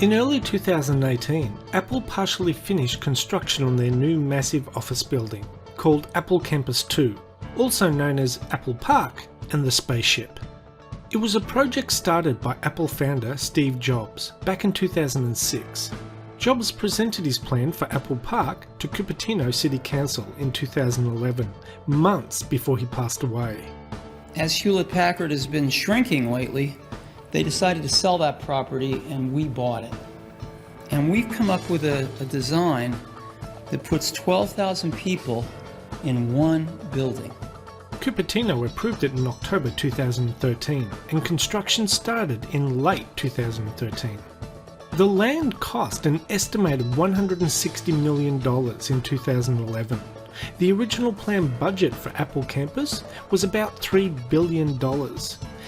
In early 2018, Apple partially finished construction on their new massive office building, called Apple Campus 2, also known as Apple Park and the Spaceship. It was a project started by Apple founder Steve Jobs back in 2006. Jobs presented his plan for Apple Park to Cupertino City Council in 2011, months before he passed away. As Hewlett-Packard has been shrinking lately, they decided to sell that property and we bought it. And we've come up with a design that puts 12,000 people in one building. Cupertino approved it in October 2013 and construction started in late 2013. The land cost an estimated $160 million in 2011. The original planned budget for Apple Campus was about $3 billion.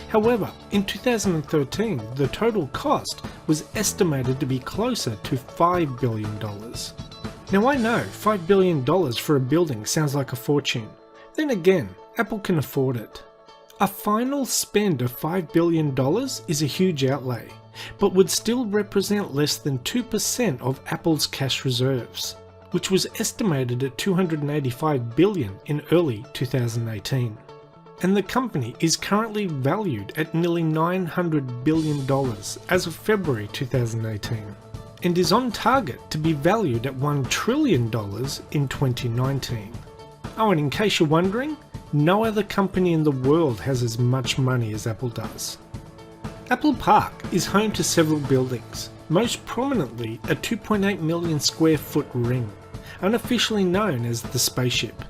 However, in 2013, the total cost was estimated to be closer to $5 billion. Now I know $5 billion for a building sounds like a fortune. Then again, Apple can afford it. A final spend of $5 billion is a huge outlay, but would still represent less than 2% of Apple's cash reserves, which was estimated at $285 billion in early 2018. And the company is currently valued at nearly $900 billion as of February 2018, and is on target to be valued at $1 trillion in 2019. Oh, and in case you're wondering, no other company in the world has as much money as Apple does. Apple Park is home to several buildings, most prominently a 2.8 million square foot ring, unofficially known as the Spaceship,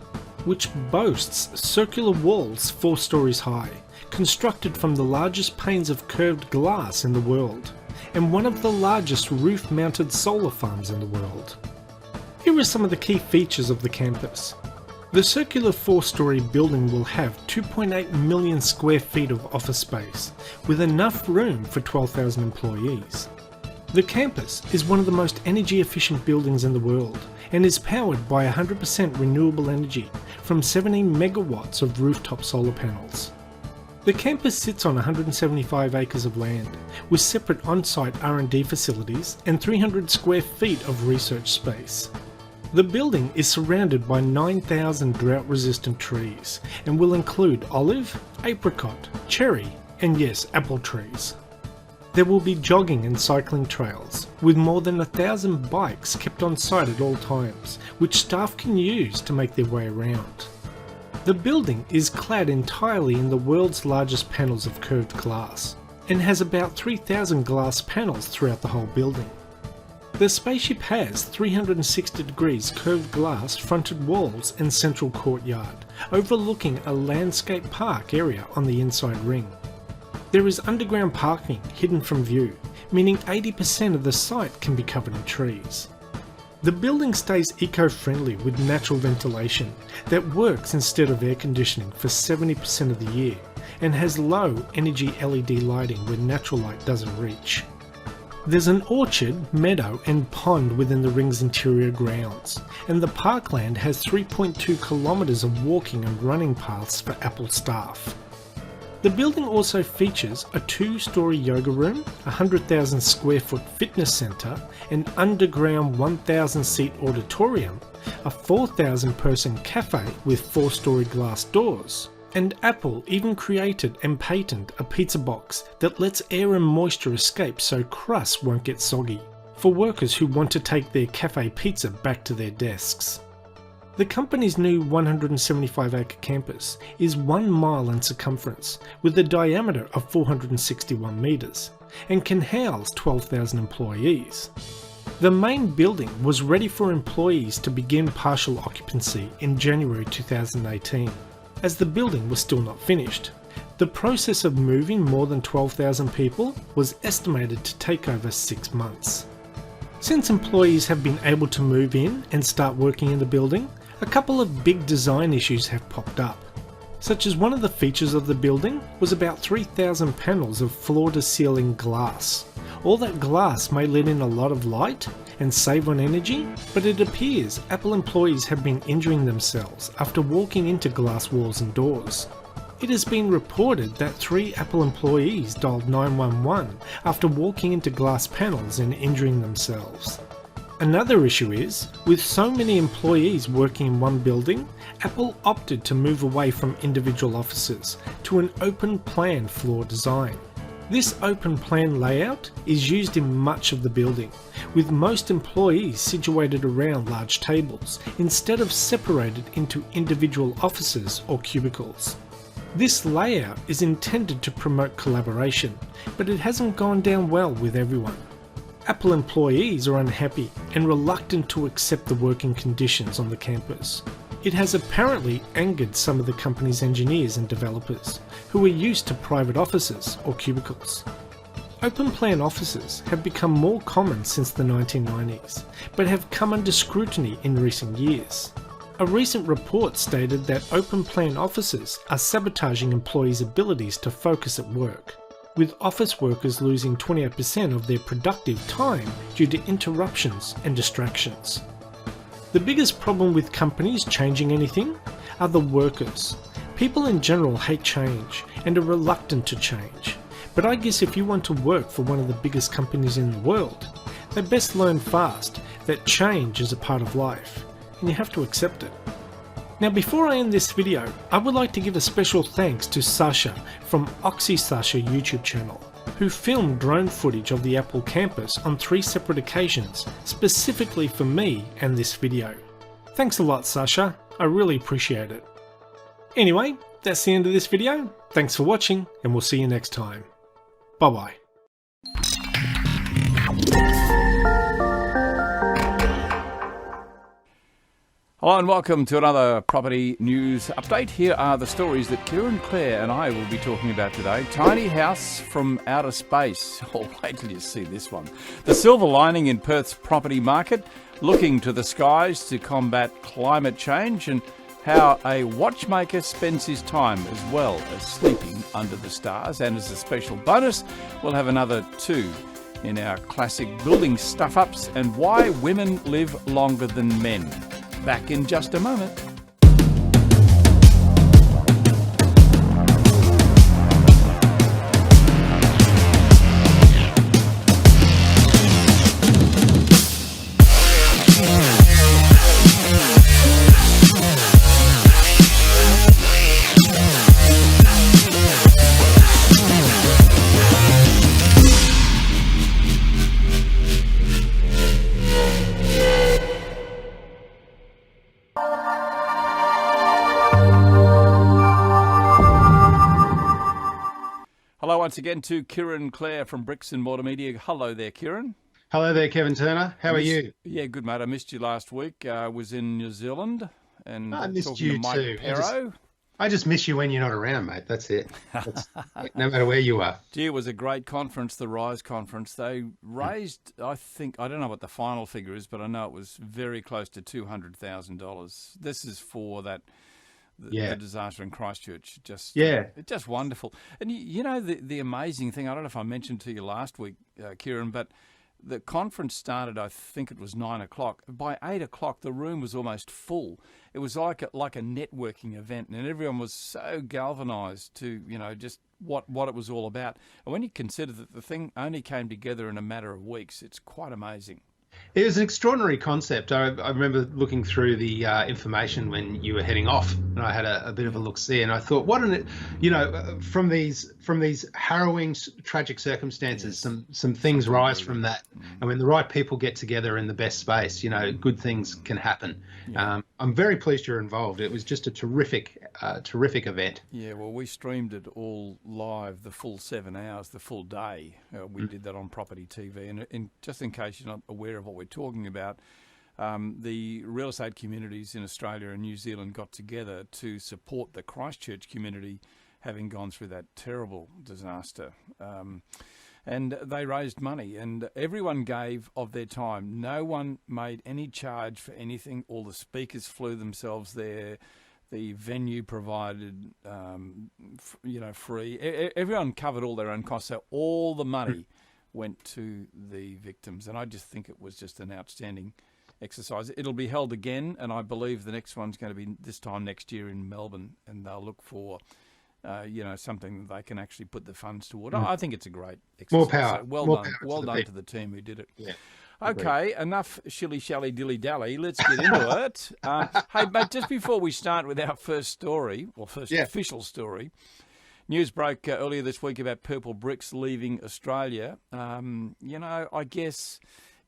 which boasts circular walls 4 stories high, constructed from the largest panes of curved glass in the world, and one of the largest roof-mounted solar farms in the world. Here are some of the key features of the campus. The circular 4-story building will have 2.8 million square feet of office space, with enough room for 12,000 employees. The campus is one of the most energy efficient buildings in the world, and is powered by 100% renewable energy from 17 megawatts of rooftop solar panels. The campus sits on 175 acres of land, with separate on-site R&D facilities and 300 square feet of research space. The building is surrounded by 9,000 drought-resistant trees and will include olive, apricot, cherry, and yes, apple trees. There will be jogging and cycling trails, with more than 1,000 bikes kept on site at all times, which staff can use to make their way around. The building is clad entirely in the world's largest panels of curved glass, and has about 3,000 glass panels throughout the whole building. The Spaceship has 360 degrees curved glass fronted walls and central courtyard, overlooking a landscape park area on the inside ring. There is underground parking hidden from view, meaning 80% of the site can be covered in trees. The building stays eco-friendly with natural ventilation that works instead of air conditioning for 70% of the year, and has low energy LED lighting where natural light doesn't reach. There's an orchard, meadow and pond within the ring's interior grounds, and the parkland has 3.2 kilometers of walking and running paths for Apple staff. The building also features a 2-story yoga room, a 100,000 square foot fitness centre, an underground 1,000 seat auditorium, a 4,000 person cafe with 4-story glass doors, and Apple even created and patented a pizza box that lets air and moisture escape so crusts won't get soggy, for workers who want to take their cafe pizza back to their desks. The company's new 175-acre campus is 1 mile in circumference, with a diameter of 461 metres, and can house 12,000 employees. The main building was ready for employees to begin partial occupancy in January 2018, as the building was still not finished. The process of moving more than 12,000 people was estimated to take over 6 months. Since employees have been able to move in and start working in the building, a couple of big design issues have popped up, such as one of the features of the building was about 3,000 panels of floor-to-ceiling glass. All that glass may let in a lot of light and save on energy, but it appears Apple employees have been injuring themselves after walking into glass walls and doors. It has been reported that 3 Apple employees dialed 911 after walking into glass panels and injuring themselves. Another issue is, with so many employees working in one building, Apple opted to move away from individual offices to an open plan floor design. This open plan layout is used in much of the building, with most employees situated around large tables instead of separated into individual offices or cubicles. This layout is intended to promote collaboration, but it hasn't gone down well with everyone. Apple employees are unhappy and reluctant to accept the working conditions on the campus. It has apparently angered some of the company's engineers and developers, who are used to private offices or cubicles. Open plan offices have become more common since the 1990s, but have come under scrutiny in recent years. A recent report stated that open plan offices are sabotaging employees' abilities to focus at work, with office workers losing 28% of their productive time due to interruptions and distractions. The biggest problem with companies changing anything are the workers. People in general hate change and are reluctant to change, but I guess if you want to work for one of the biggest companies in the world, they best learn fast that change is a part of life, and you have to accept it. Now, before I end this video, I would like to give a special thanks to Sasha from OxySasha YouTube channel, who filmed drone footage of the Apple campus on 3 separate occasions, specifically for me and this video. Thanks a lot, Sasha. I really appreciate it. Anyway, that's the end of this video. Thanks for watching, and we'll see you next time. Bye bye. Hello and welcome to another property news update. Here are the stories that Kieran, Clair and I will be talking about today. Tiny house from outer space. Oh, wait till you see this one. The silver lining in Perth's property market, looking to the skies to combat climate change, and how a watchmaker spends his time as well as sleeping under the stars. And as a special bonus, we'll have another 2 in our classic building stuff-ups, and why women live longer than men. Back in just a moment. Hello once again to Kieran, Clair from Bricks and Mortar Media. Hello there, Kieran. Hello there, Kevin Turner. How are you? Yeah, good, mate. I missed you last week. I was in New Zealand and I missed talking you to Mike too. Perro. I just miss you when you're not around, mate. That's it. No matter where you are. Gee, it was a great conference, the Rise conference. They raised, I don't know what the final figure is, but I know it was very close to $200,000. This is for the disaster in Christchurch. It's just wonderful. And you know, the amazing thing, I don't know if I mentioned to you last week, Kieran, but the conference started, I think it was 9 o'clock. By 8 o'clock, the room was almost full. It was like a networking event, and everyone was so galvanised to, just what it was all about. And when you consider that the thing only came together in a matter of weeks, it's quite amazing. It was an extraordinary concept. I remember looking through the information when you were heading off, and I had a bit of a look-see, and I thought, from these harrowing, tragic circumstances, some things rise from that. And when the right people get together in the best space, good things can happen. Yeah. I'm very pleased you're involved. It was just a terrific event. Yeah, well, we streamed it all live, the full 7 hours, the full day. We did that on Property TV, and just in case you're not aware of what we're talking about, the real estate communities in Australia and New Zealand got together to support the Christchurch community having gone through that terrible disaster. And they raised money, and everyone gave of their time. No one made any charge for anything. All the speakers flew themselves there. The venue provided, free. Everyone covered all their own costs, so all the money went to the victims. And I just think it was just an outstanding exercise. It'll be held again, and I believe the next one's going to be this time next year in Melbourne, and they'll look for something that they can actually put the funds toward. I think it's a great exercise. More power. So well More done. power Well to the done people. to the team who did it. Yeah. Okay, enough shilly-shally, dilly-dally. Let's get into it. Hey, mate, just before we start with our first story, or first official story, news broke earlier this week about Purple Bricks leaving Australia. I guess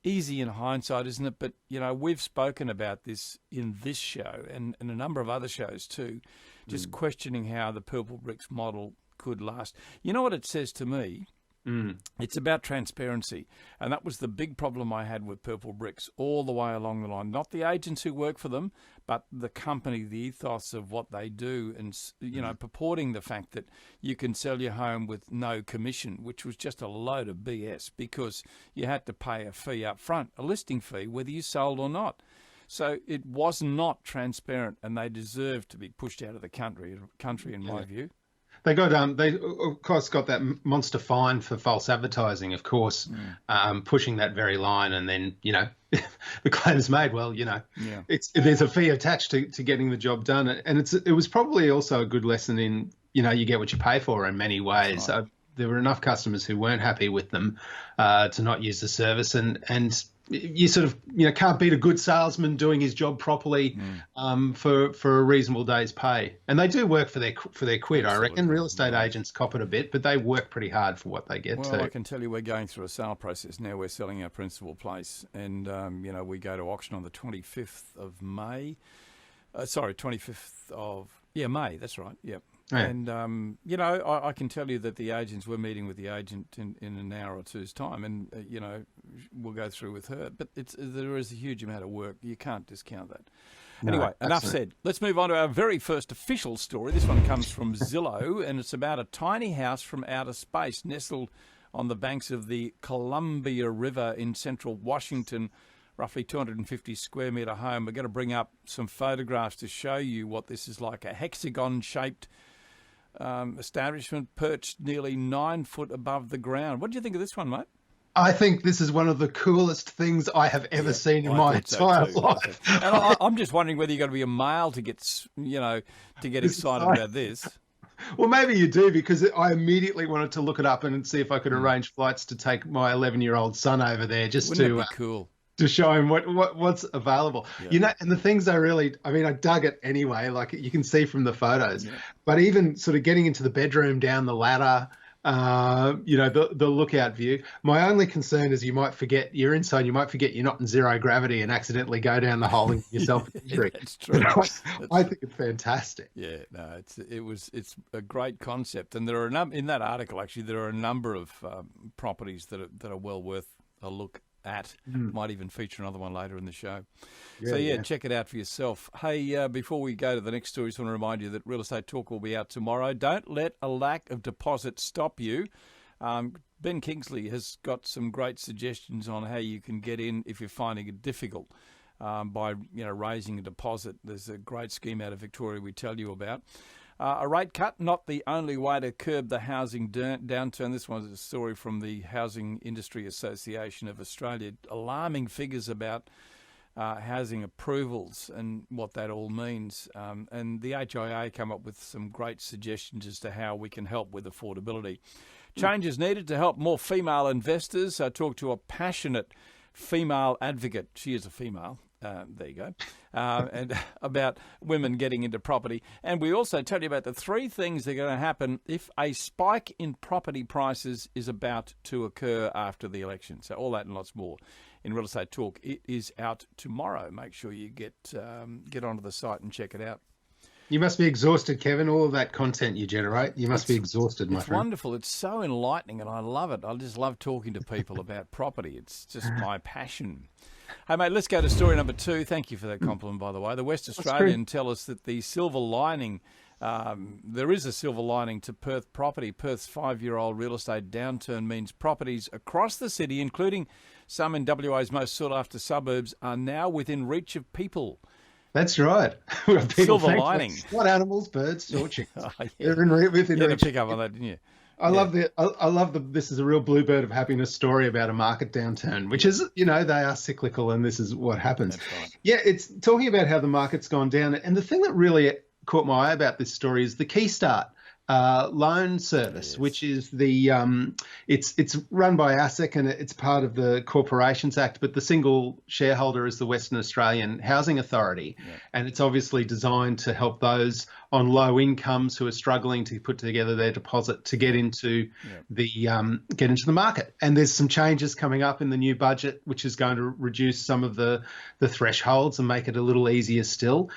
easy in hindsight, isn't it? But, we've spoken about this in this show and a number of other shows too, just questioning how the Purple Bricks model could last. You know what it says to me? It's about transparency. And that was the big problem I had with Purple Bricks all the way along the line. Not the agents who work for them, but the company, the ethos of what they do, and, purporting the fact that you can sell your home with no commission, which was just a load of BS, because you had to pay a fee up front, a listing fee, whether you sold or not. So it was not transparent, and they deserved to be pushed out of the country in my view. They got they of course got that monster fine for false advertising, of course, pushing that very line, and then the claim's made. Well, there's a fee attached to getting the job done, and it was probably also a good lesson in you get what you pay for in many ways. Right. There were enough customers who weren't happy with them to not use the service, and you sort of can't beat a good salesman doing his job properly for a reasonable day's pay. And they do work for their quid. Absolutely. I reckon real estate agents cop it a bit, but they work pretty hard for what they get. Well, I can tell you, we're going through a sale process now. We're selling our principal place, and we go to auction on the 25th of May. 25th of May. That's right. Yep. Yeah. And, I can tell you that the agents, we're meeting with the agent in an hour or two's time, and, we'll go through with her. But there is a huge amount of work. You can't discount that. No, anyway, enough said. Let's move on to our very first official story. This one comes from Zillow, and it's about a tiny house from outer space nestled on the banks of the Columbia River in central Washington. Roughly 250 square metre home. We're going to bring up some photographs to show you what this is like. A hexagon-shaped establishment perched nearly 9 foot above the ground. What do you think of this one, mate? I think this is one of the coolest things I have ever seen in my entire life. And I'm just wondering whether you've got to be a male to get excited about this. Well, maybe you do, because I immediately wanted to look it up and see if I could arrange flights to take my 11-year-old son over there just Wouldn't that be cool? To show him what's available. And the things I dug it anyway, like you can see from the photos, but even sort of getting into the bedroom, down the ladder, the lookout view. My only concern is you might forget you're inside, you might forget you're not in zero gravity and accidentally go down the hole and get yourself an injury. That's true. I think it's fantastic. Yeah, no, it's a great concept. And there are in that article, actually, there are a number of properties that are well worth a look at. Might even feature another one later in the show. Check it out for yourself. Hey, before we go to the next story, I just want to remind you that Real Estate Talk will be out tomorrow. Don't let a lack of deposit stop you. Ben Kingsley has got some great suggestions on how you can get in if you're finding it difficult by raising a deposit. There's a great scheme out of Victoria we tell you about. A rate cut, not the only way to curb the housing downturn. This one's a story from the Housing Industry Association of Australia. Alarming figures about housing approvals and what that all means. And the HIA come up with some great suggestions as to how we can help with affordability. Changes needed to help more female investors. I talked to a passionate female advocate. She is a female. There you go. And about women getting into property. And we also tell you about the 3 things that are going to happen if a spike in property prices is about to occur after the election. So all that and lots more in Real Estate Talk. It is out tomorrow. Make sure you get onto the site and check it out. You must be exhausted, Kevin, all of that content you generate. You must be exhausted, my friend. It's wonderful. It's so enlightening, and I love it. I just love talking to people about property. It's just my passion. Hey, mate, let's go to story number 2. Thank you for that compliment, by the way. The West Australian tell us that the silver lining, there is a silver lining to Perth property. Perth's 5-year-old real estate downturn means properties across the city, including some in WA's most sought-after suburbs, are now within reach of people. That's right. Silver lining. What animals, birds, torching. They're within reach. You had to pick up on that, didn't you? I love this is a real bluebird of happiness story about a market downturn, which is, they are cyclical and this is what happens. That's right. Yeah, it's talking about how the market's gone down. And the thing that really caught my eye about this story is the key start. loan service, which is the it's run by ASIC and it's part of the Corporations Act, but the single shareholder is the Western Australian Housing Authority, and it's obviously designed to help those on low incomes who are struggling to put together their deposit to get into the market. And there's some changes coming up in the new budget, which is going to reduce some of the thresholds and make it a little easier still.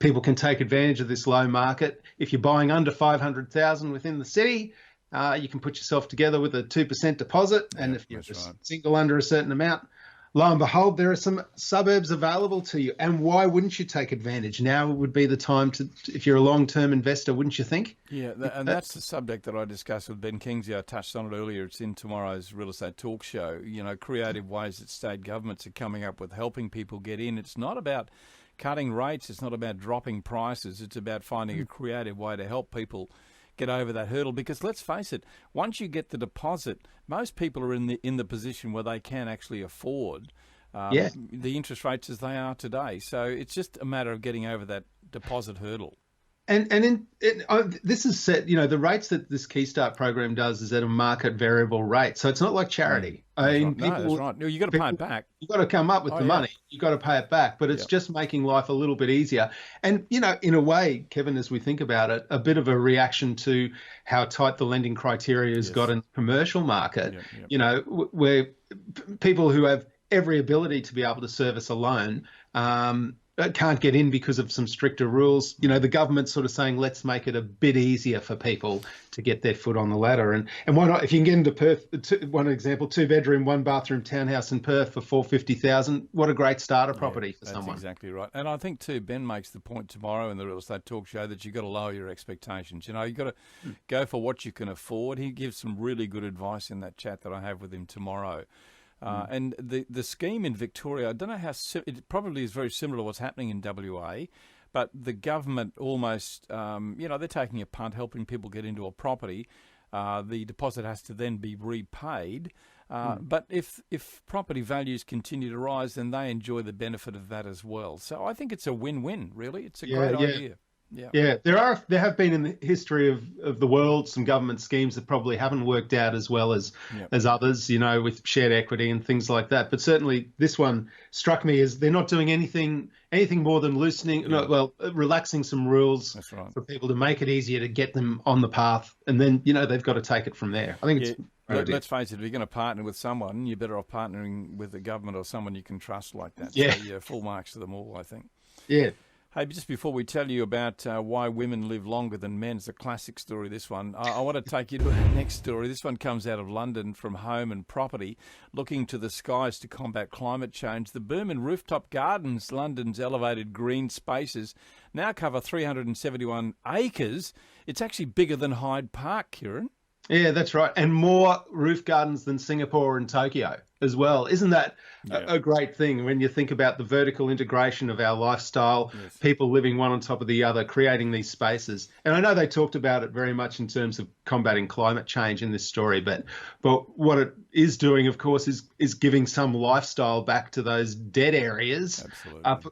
People can take advantage of this low market. If you're buying under 500,000 within the city, you can put yourself together with a 2% deposit. And if you're single under a certain amount, lo and behold, there are some suburbs available to you. And why wouldn't you take advantage? Now would be the time to, if you're a long-term investor, wouldn't you think? Yeah, and that's the subject that I discussed with Ben Kingsley. I touched on it earlier. It's in tomorrow's Real Estate Talk Show. You know, creative ways that state governments are coming up with helping people get in. It's not about cutting rates. It's not about dropping prices. It's about finding a creative way to help people get over that hurdle. Because let's face it, once you get the deposit, most people are in the position where they can actually afford the interest rates as they are today. So it's just a matter of getting over that deposit hurdle. And this is set, you know, the rates that this Key Start program does is at a market variable rate. So it's not like charity. That's right. No, you got to pay it back. You've got to come up with the money. You've got to pay it back. But it's just making life a little bit easier. And, you know, in a way, Kevin, as we think about it, a bit of a reaction to how tight the lending criteria has got in the commercial market, you know, where people who have every ability to be able to service a loan can't get in because of some stricter rules. You know, the government's sort of saying, let's make it a bit easier for people to get their foot on the ladder. And why not? If you can get into Perth, one example, 2-bedroom, 1-bathroom townhouse in Perth for $450,000, what a great starter property for someone. That's exactly right. And I think too, Ben makes the point tomorrow in the Real Estate Talk Show that you've got to lower your expectations. You know, you've got to go for what you can afford. He gives some really good advice in that chat that I have with him tomorrow. And the scheme in Victoria, I don't know how it probably is very similar to what's happening in WA, but the government almost, you know, they're taking a punt, helping people get into a property. The deposit has to then be repaid. But if property values continue to rise, then they enjoy the benefit of that as well. So I think it's a win-win, really. It's a great idea. Yeah, there have been in the history of the world some government schemes that probably haven't worked out as well as others, you know, with shared equity and things like that. But certainly this one struck me as they're not doing anything more than relaxing some rules for people to make it easier to get them on the path, and then, you know, they've got to take it from there. I think it's let's face it, if you're going to partner with someone, you're better off partnering with the government or someone you can trust like that. Yeah. So, full marks to them all, I think. Yeah. Hey, just before we tell you about why women live longer than men, it's a classic story, this one. I want to take you to our next story. This one comes out of London from Home and Property, looking to the skies to combat climate change. The Burman Rooftop Gardens, London's elevated green spaces, now cover 371 acres. It's actually bigger than Hyde Park, Kieran. Yeah, that's right. And more roof gardens than Singapore and Tokyo as well. Isn't that a great thing when you think about the vertical integration of our lifestyle, people living one on top of the other, creating these spaces? And I know they talked about it very much in terms of combating climate change in this story, but what it is doing, of course, is giving some lifestyle back to those dead areas up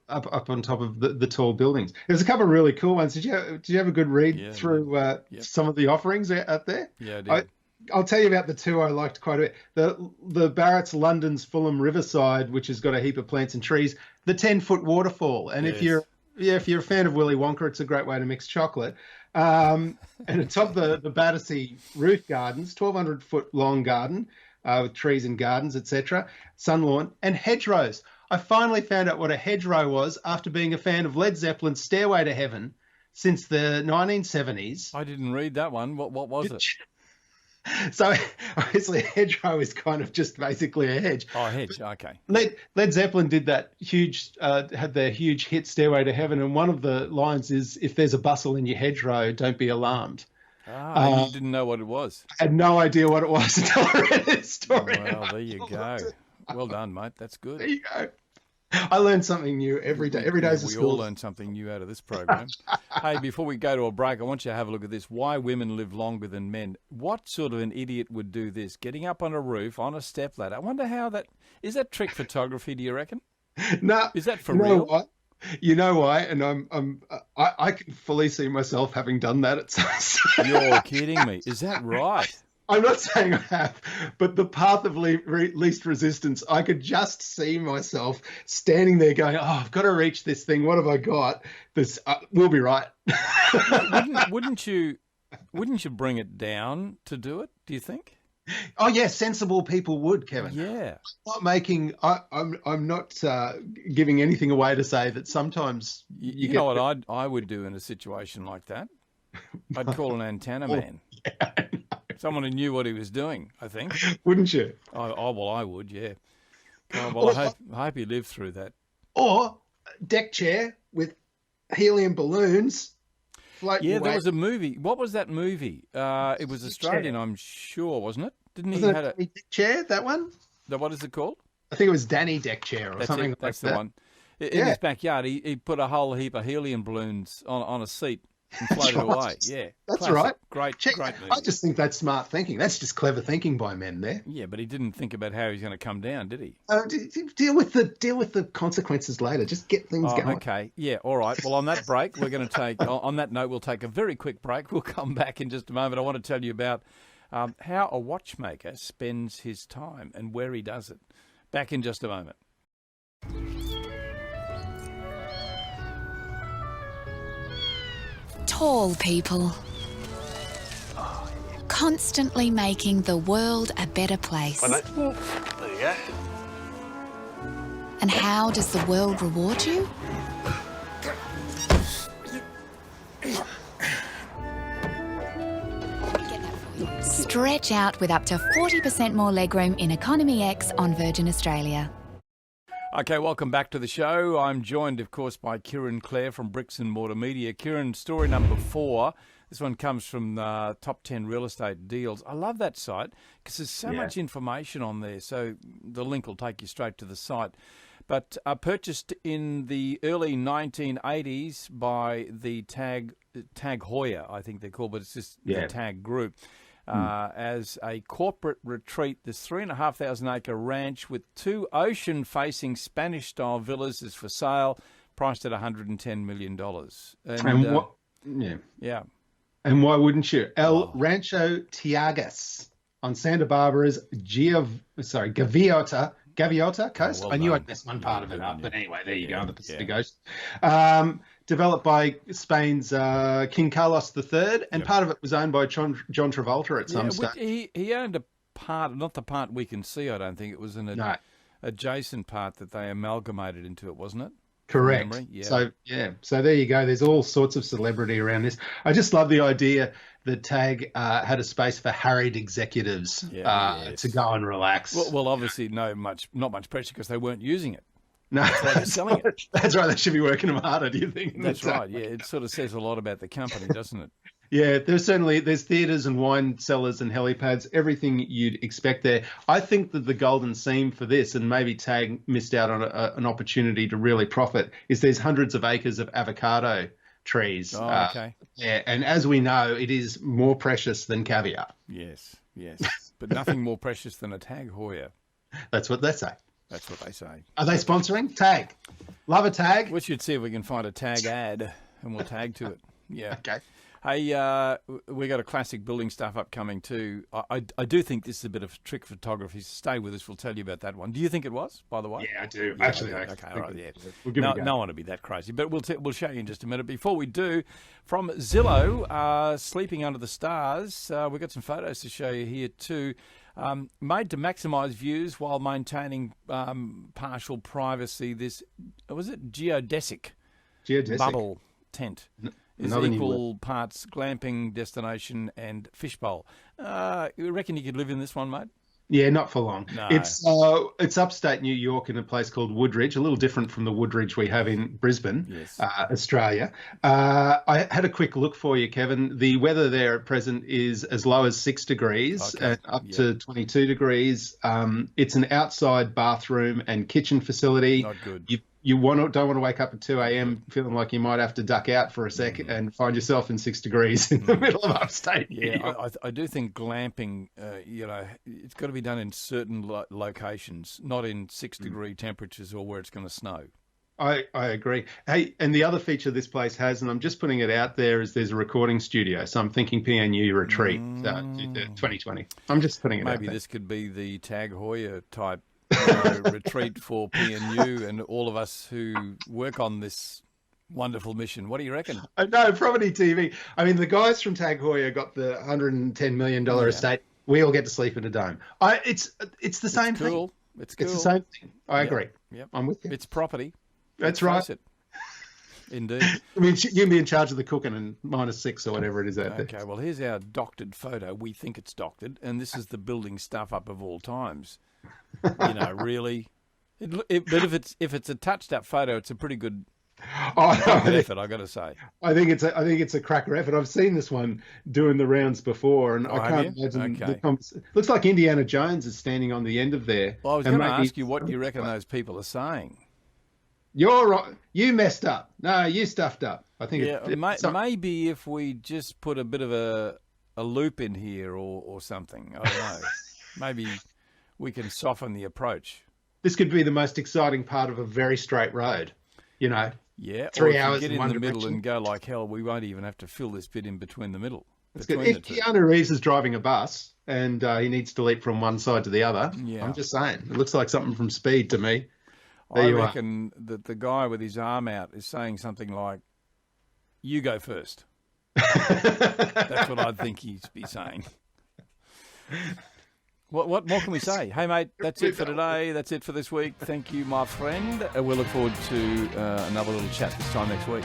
on top of the tall buildings. There's a couple of really cool ones. Did you have a good read through some of the offerings out there? Yeah, I did. I'll tell you about the two I liked quite a bit. The Barrett's London's Fulham Riverside, which has got a heap of plants and trees, the 10-foot waterfall. And if you're a fan of Willy Wonka, it's a great way to mix chocolate. And atop the Battersea Roof Gardens, 1,200-foot long garden with trees and gardens, etc., sun lawn, and hedgerows. I finally found out what a hedgerow was after being a fan of Led Zeppelin's Stairway to Heaven since the 1970s. I didn't read that one. What was it? So obviously a hedgerow is kind of just basically a hedge. Oh, a hedge, okay. Led Zeppelin did that had their huge hit Stairway to Heaven, and one of the lines is, if there's a bustle in your hedgerow, don't be alarmed. You didn't know what it was. I had no idea what it was until I read this story. Well, there you go. Well done, mate. That's good. There you go. I learn something new every day. Every day is a school. We all learn something new out of this program. Hey, before we go to a break, I want you to have a look at this. Why women live longer than men. What sort of an idiot would do this? Getting up on a roof, on a stepladder. I wonder how that... Is that trick photography, do you reckon? No. Is that for real? What? You know why? And I can fully see myself having done that at some stage. You're kidding me. Is that right? I'm not saying I have, but the path of least resistance, I could just see myself standing there going, "Oh, I've got to reach this thing. What have I got? This we'll be right." Wouldn't you bring it down to do it? Do you think? Oh yeah, sensible people would, Kevin. Yeah. I'm not giving anything away to say that sometimes you know what I would do in a situation like that? I'd call an antenna man. Yeah. Someone who knew what he was doing, I think. Wouldn't you? Well, I would, yeah. Well, I hope you live through that. Or deck chair with helium balloons floating away. There was a movie. What was that movie? It was Australian, I'm sure, wasn't it? Didn't he have a deck chair, that one? What is it called? I think it was Danny Deck Chair or something like that. That's the one. In his backyard, he put a whole heap of helium balloons on a seat and floated away. Yeah, that's right. Great movie. I just think that's smart thinking. That's just clever thinking by men there. Yeah, but he didn't think about how he's going to come down, did he? Deal with the consequences later. Just get things going. Okay. Yeah. All right. Well, on that break, we're going to take. On that note, we'll take a very quick break. We'll come back in just a moment. I want to tell you about how a watchmaker spends his time and where he does it. Back in just a moment. Tall people, constantly making the world a better place. There you go. And how does the world reward you? Stretch out with up to 40% more legroom in Economy X on Virgin Australia. Okay, welcome back to the show. I'm joined, of course, by Kieran Clair from Bricks and Mortar Media. Kieran, story number 4. This one comes from Top 10 Real Estate Deals. I love that site because there's so much information on there. So the link will take you straight to the site. But purchased in the early 1980s by the Tag Heuer, I think they're called, but it's just the Tag Group. As a corporate retreat, this 3,500-acre ranch with 2 ocean-facing Spanish-style villas is for sale, priced at $110 million. And why wouldn't you? El Rancho Tiagas on Santa Barbara's Gaviota coast. I knew I'd mess one part of it up, but anyway, there you go, on the Pacific Coast. Developed by Spain's King Carlos III, and part of it was owned by John Travolta at some stage. He owned a part, not the part we can see, I don't think. It was an adjacent part that they amalgamated into it, wasn't it? Correct. So there you go. There's all sorts of celebrity around this. I just love the idea that Tag had a space for harried executives to go and relax. Well, obviously, not much pressure because they weren't using it. No, that's why they're selling it. That's right. They should be working them harder. Do you think? That's right. Yeah, it sort of says a lot about the company, doesn't it? Yeah, there's theatres and wine cellars and helipads, everything you'd expect there. I think that the golden seam for this, and maybe Tag missed out on an opportunity to really profit, is there's hundreds of acres of avocado trees. Oh, okay. And as we know, it is more precious than caviar. Yes, but nothing more precious than a Tag Heuer. That's what they say. That's what they say. Are they sponsoring? Tag. Love a tag. We should see if we can find a Tag ad and we'll tag to it. Yeah. Okay. Hey, we got a classic building stuff upcoming too. I do think this is a bit of trick photography. Stay with us. We'll tell you about that one. Do you think it was, by the way? Yeah, I do. Yeah, actually, okay, all right, yeah. We'll give it a go. No one to be that crazy, but we'll show you in just a minute. Before we do, from Zillow, Sleeping Under the Stars, we've got some photos to show you here too. Made to maximise views while maintaining partial privacy. This was it geodesic bubble tent is equal parts glamping destination and fishbowl. You reckon you could live in this one, mate? Yeah, not for long. No. It's upstate New York in a place called Woodridge, a little different from the Woodridge we have in Brisbane, Australia. I had a quick look for you, Kevin. The weather there at present is as low as 6 degrees and up to 22 degrees. It's an outside bathroom and kitchen facility. Not good. You don't want to wake up at 2 a.m. feeling like you might have to duck out for a sec and find yourself in 6 degrees in the middle of upstate. Yeah, I do think glamping, it's got to be done in certain locations, not in 6-degree temperatures or where it's going to snow. I agree. Hey, and the other feature this place has, and I'm just putting it out there, is there's a recording studio. So I'm thinking PNU retreat 2020. I'm just putting it out there. Maybe this could be the Tag Heuer type retreat for PNU and all of us who work on this wonderful mission. What do you reckon? No, Property TV. I mean, the guys from Tag Heuer got the $110 million estate. We all get to sleep in a dome. It's the same thing. It's cool. It's the same thing. I agree. Yep. I'm with you. It's property. That's right. It. Indeed. I mean, you'd be in charge of the cooking and -6 or whatever it is out there. Okay, well, here's our doctored photo. We think it's doctored, and this is the building stuff up of all times. You know, really. But if it's a touched up photo, it's a pretty good effort, I got to say. I think it's a cracker effort. I've seen this one doing the rounds before, and I can't imagine. It looks like Indiana Jones is standing on the end of there. Well, I was going to ask you what you reckon those people are saying. You're right. You messed up. No, you stuffed up. I think. Maybe if we just put a bit of a loop in here or something. I don't know. Maybe we can soften the approach. This could be the most exciting part of a very straight road. You know. Yeah. 3 hours get in in the direction. middle and go like hell. We won't even have to fill this bit in between the middle. If Keanu Reeves is driving a bus and he needs to leap from one side to the other, I'm just saying, it looks like something from Speed to me. I reckon that the guy with his arm out is saying something like, "You go first." That's what I think he'd be saying. What more can we say? Hey, mate, that's it for today. That's it for this week. Thank you, my friend. We'll look forward to another little chat this time next week.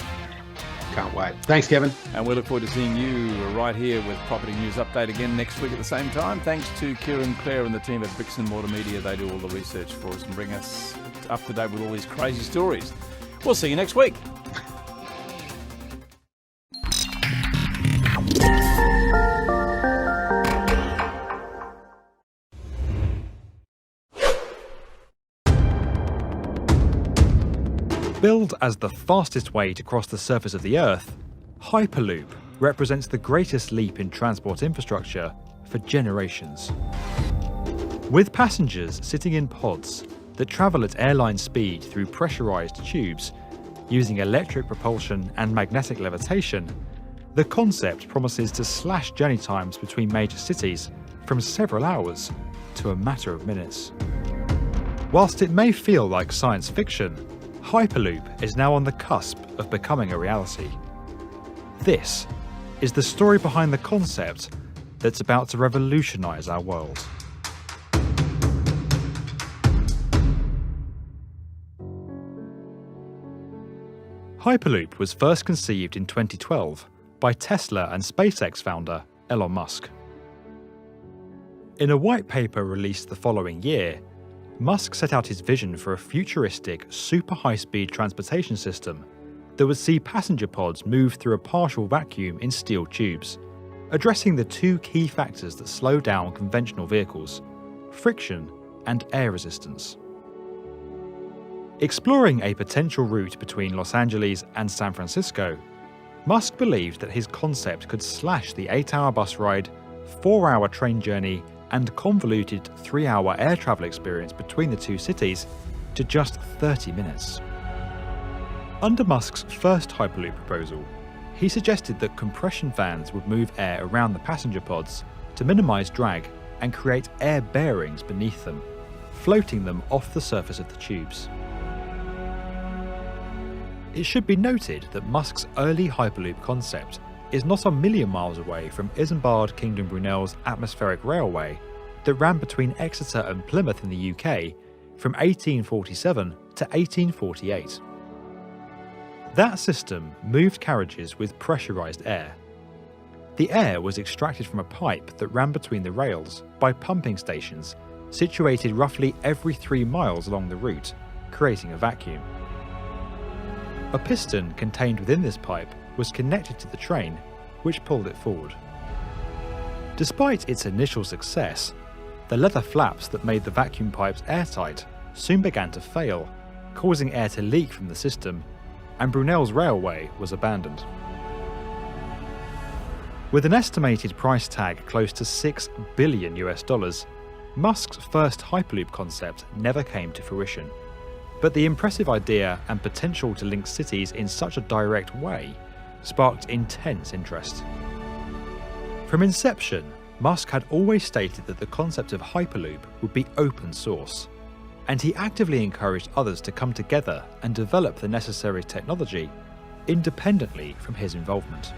Can't wait. Thanks, Kevin. And we look forward to seeing you right here with Property News Update again next week at the same time. Thanks to Kieran, Clair and the team at Bricks and Mortar Media. They do all the research for us and bring us up to date with all these crazy stories. We'll see you next week. Billed as the fastest way to cross the surface of the Earth, Hyperloop represents the greatest leap in transport infrastructure for generations. With passengers sitting in pods that travel at airline speed through pressurized tubes, using electric propulsion and magnetic levitation, the concept promises to slash journey times between major cities from several hours to a matter of minutes. Whilst it may feel like science fiction, Hyperloop is now on the cusp of becoming a reality. This is the story behind the concept that's about to revolutionize our world. Hyperloop was first conceived in 2012 by Tesla and SpaceX founder Elon Musk. In a white paper released the following year, Musk set out his vision for a futuristic, super high-speed transportation system that would see passenger pods move through a partial vacuum in steel tubes, addressing the two key factors that slow down conventional vehicles: friction and air resistance. Exploring a potential route between Los Angeles and San Francisco, Musk believed that his concept could slash the 8-hour bus ride, 4-hour train journey, and convoluted 3-hour air travel experience between the two cities to just 30 minutes. Under Musk's first Hyperloop proposal, he suggested that compression fans would move air around the passenger pods to minimise drag and create air bearings beneath them, floating them off the surface of the tubes. It should be noted that Musk's early Hyperloop concept is not a million miles away from Isambard Kingdom Brunel's atmospheric railway that ran between Exeter and Plymouth in the UK from 1847 to 1848. That system moved carriages with pressurised air. The air was extracted from a pipe that ran between the rails by pumping stations situated roughly every 3 miles along the route, creating a vacuum. A piston contained within this pipe was connected to the train, which pulled it forward. Despite its initial success, the leather flaps that made the vacuum pipes airtight soon began to fail, causing air to leak from the system, and Brunel's railway was abandoned. With an estimated price tag close to $6 billion, Musk's first Hyperloop concept never came to fruition. But the impressive idea and potential to link cities in such a direct way sparked intense interest. From inception, Musk had always stated that the concept of Hyperloop would be open source, and he actively encouraged others to come together and develop the necessary technology independently from his involvement.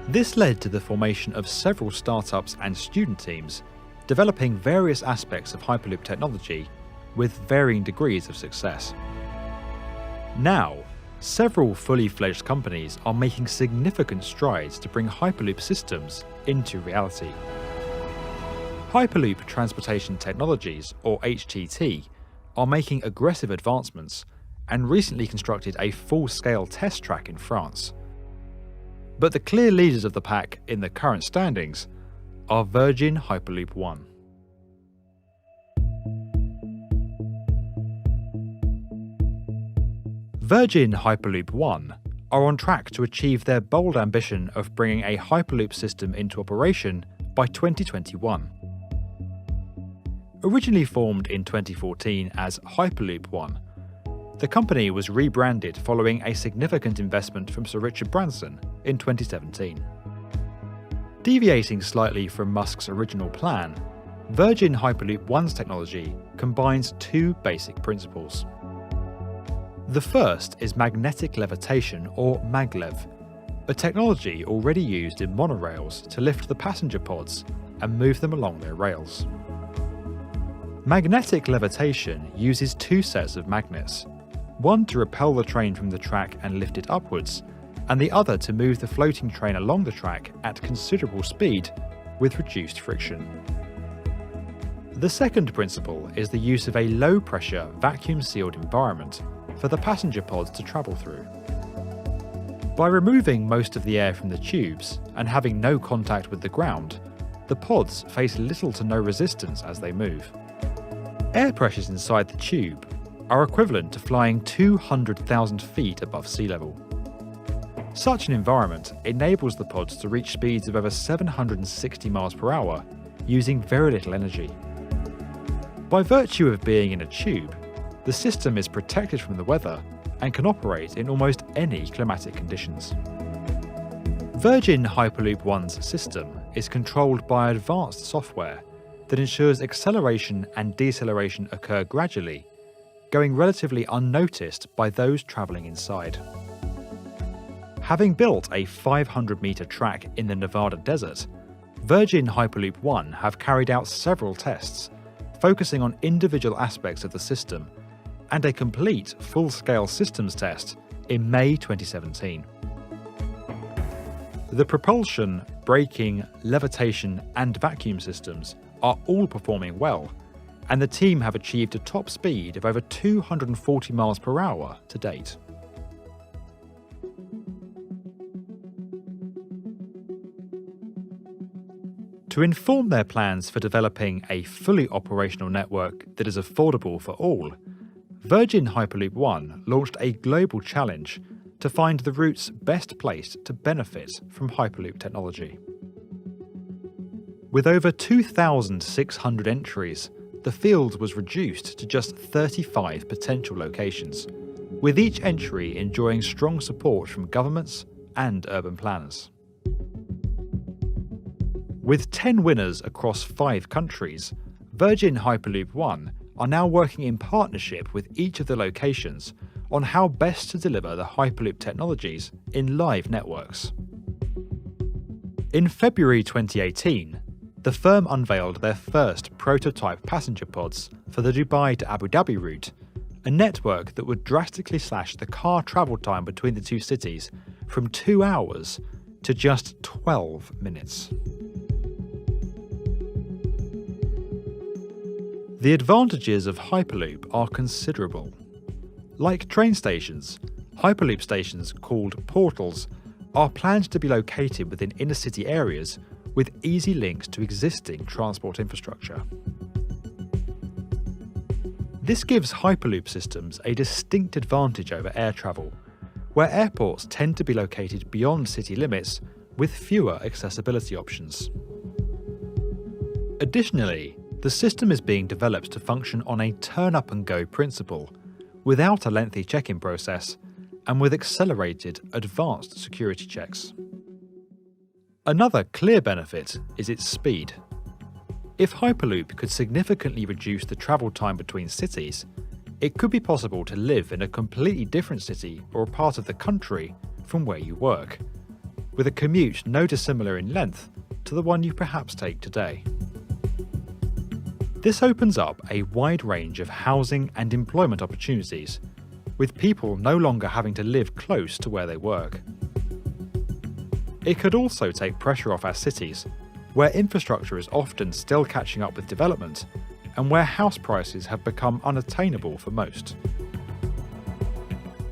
This led to the formation of several startups and student teams developing various aspects of Hyperloop technology with varying degrees of success. Now, several fully fledged companies are making significant strides to bring Hyperloop systems into reality. Hyperloop Transportation Technologies, or HTT, are making aggressive advancements and recently constructed a full-scale test track in France. But the clear leaders of the pack in the current standings are Virgin Hyperloop One. Virgin Hyperloop One are on track to achieve their bold ambition of bringing a Hyperloop system into operation by 2021. Originally formed in 2014 as Hyperloop One, the company was rebranded following a significant investment from Sir Richard Branson in 2017. Deviating slightly from Musk's original plan, Virgin Hyperloop One's technology combines two basic principles. The first is magnetic levitation, or maglev, a technology already used in monorails to lift the passenger pods and move them along their rails. Magnetic levitation uses two sets of magnets, one to repel the train from the track and lift it upwards, and the other to move the floating train along the track at considerable speed with reduced friction. The second principle is the use of a low-pressure, vacuum-sealed environment for the passenger pods to travel through. By removing most of the air from the tubes and having no contact with the ground, the pods face little to no resistance as they move. Air pressures inside the tube are equivalent to flying 200,000 feet above sea level. Such an environment enables the pods to reach speeds of over 760 miles per hour using very little energy. By virtue of being in a tube, the system is protected from the weather and can operate in almost any climatic conditions. Virgin Hyperloop One's system is controlled by advanced software that ensures acceleration and deceleration occur gradually, going relatively unnoticed by those travelling inside. Having built a 500-metre track in the Nevada desert, Virgin Hyperloop One have carried out several tests, focusing on individual aspects of the system, and a complete full-scale systems test in May 2017. The propulsion, braking, levitation and vacuum systems are all performing well, and the team have achieved a top speed of over 240 miles per hour to date. To inform their plans for developing a fully operational network that is affordable for all, Virgin Hyperloop One launched a global challenge to find the routes best placed to benefit from Hyperloop technology. With over 2,600 entries, the field was reduced to just 35 potential locations, with each entry enjoying strong support from governments and urban planners. With 10 winners across 5 countries, Virgin Hyperloop One are now working in partnership with each of the locations on how best to deliver the Hyperloop technologies in live networks. In February 2018, the firm unveiled their first prototype passenger pods for the Dubai to Abu Dhabi route, a network that would drastically slash the car travel time between the two cities from 2 hours to just 12 minutes. The advantages of Hyperloop are considerable. Like train stations, Hyperloop stations, called portals, are planned to be located within inner-city areas with easy links to existing transport infrastructure. This gives Hyperloop systems a distinct advantage over air travel, where airports tend to be located beyond city limits with fewer accessibility options. Additionally, the system is being developed to function on a turn-up-and-go principle, without a lengthy check-in process, and with accelerated, advanced security checks. Another clear benefit is its speed. If Hyperloop could significantly reduce the travel time between cities, it could be possible to live in a completely different city or a part of the country from where you work, with a commute no dissimilar in length to the one you perhaps take today. This opens up a wide range of housing and employment opportunities, with people no longer having to live close to where they work. It could also take pressure off our cities, where infrastructure is often still catching up with development, and where house prices have become unattainable for most.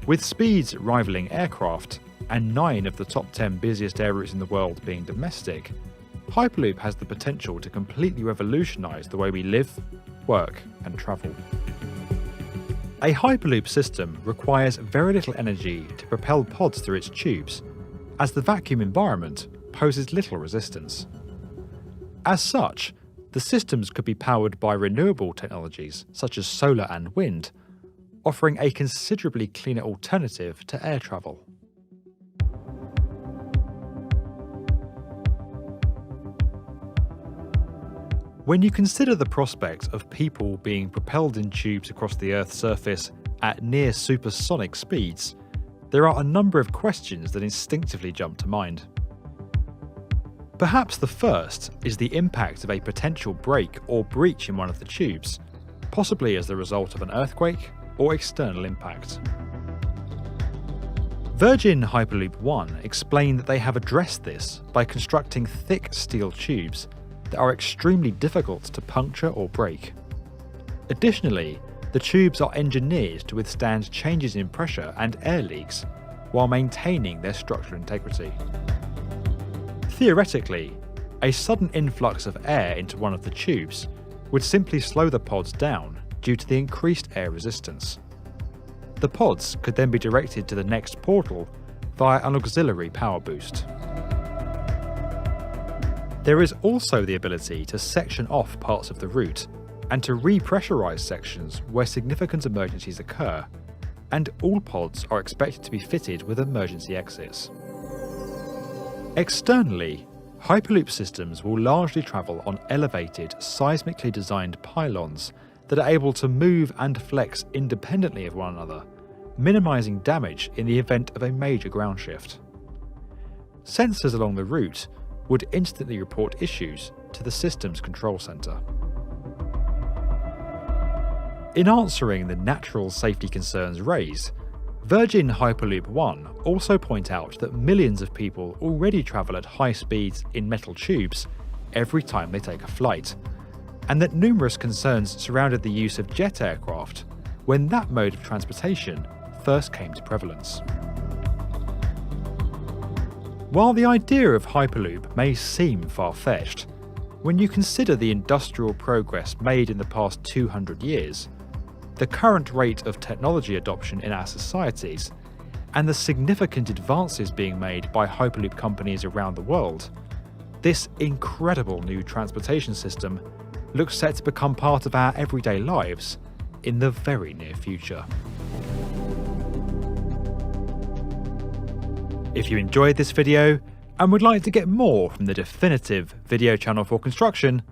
With speeds rivaling aircraft, and 9 of the top 10 busiest air routes in the world being domestic, Hyperloop has the potential to completely revolutionise the way we live, work and travel. A Hyperloop system requires very little energy to propel pods through its tubes, as the vacuum environment poses little resistance. As such, the systems could be powered by renewable technologies such as solar and wind, offering a considerably cleaner alternative to air travel. When you consider the prospect of people being propelled in tubes across the Earth's surface at near supersonic speeds, there are a number of questions that instinctively jump to mind. Perhaps the first is the impact of a potential break or breach in one of the tubes, possibly as the result of an earthquake or external impact. Virgin Hyperloop One explained that they have addressed this by constructing thick steel tubes that are extremely difficult to puncture or break. Additionally, the tubes are engineered to withstand changes in pressure and air leaks while maintaining their structural integrity. Theoretically, a sudden influx of air into one of the tubes would simply slow the pods down due to the increased air resistance. The pods could then be directed to the next portal via an auxiliary power boost. There is also the ability to section off parts of the route and to repressurise sections where significant emergencies occur, and all pods are expected to be fitted with emergency exits. Externally, Hyperloop systems will largely travel on elevated, seismically designed pylons that are able to move and flex independently of one another, minimising damage in the event of a major ground shift. Sensors along the route would instantly report issues to the system's control centre. In answering the natural safety concerns raised, Virgin Hyperloop One also point out that millions of people already travel at high speeds in metal tubes every time they take a flight, and that numerous concerns surrounded the use of jet aircraft when that mode of transportation first came to prevalence. While the idea of Hyperloop may seem far-fetched, when you consider the industrial progress made in the past 200 years, the current rate of technology adoption in our societies, and the significant advances being made by Hyperloop companies around the world, this incredible new transportation system looks set to become part of our everyday lives in the very near future. If you enjoyed this video and would like to get more from the definitive video channel for construction,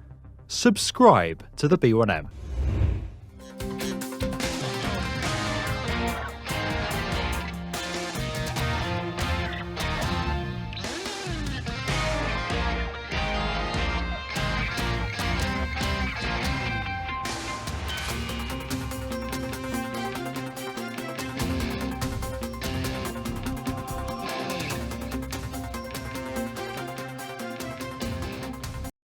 subscribe to the B1M.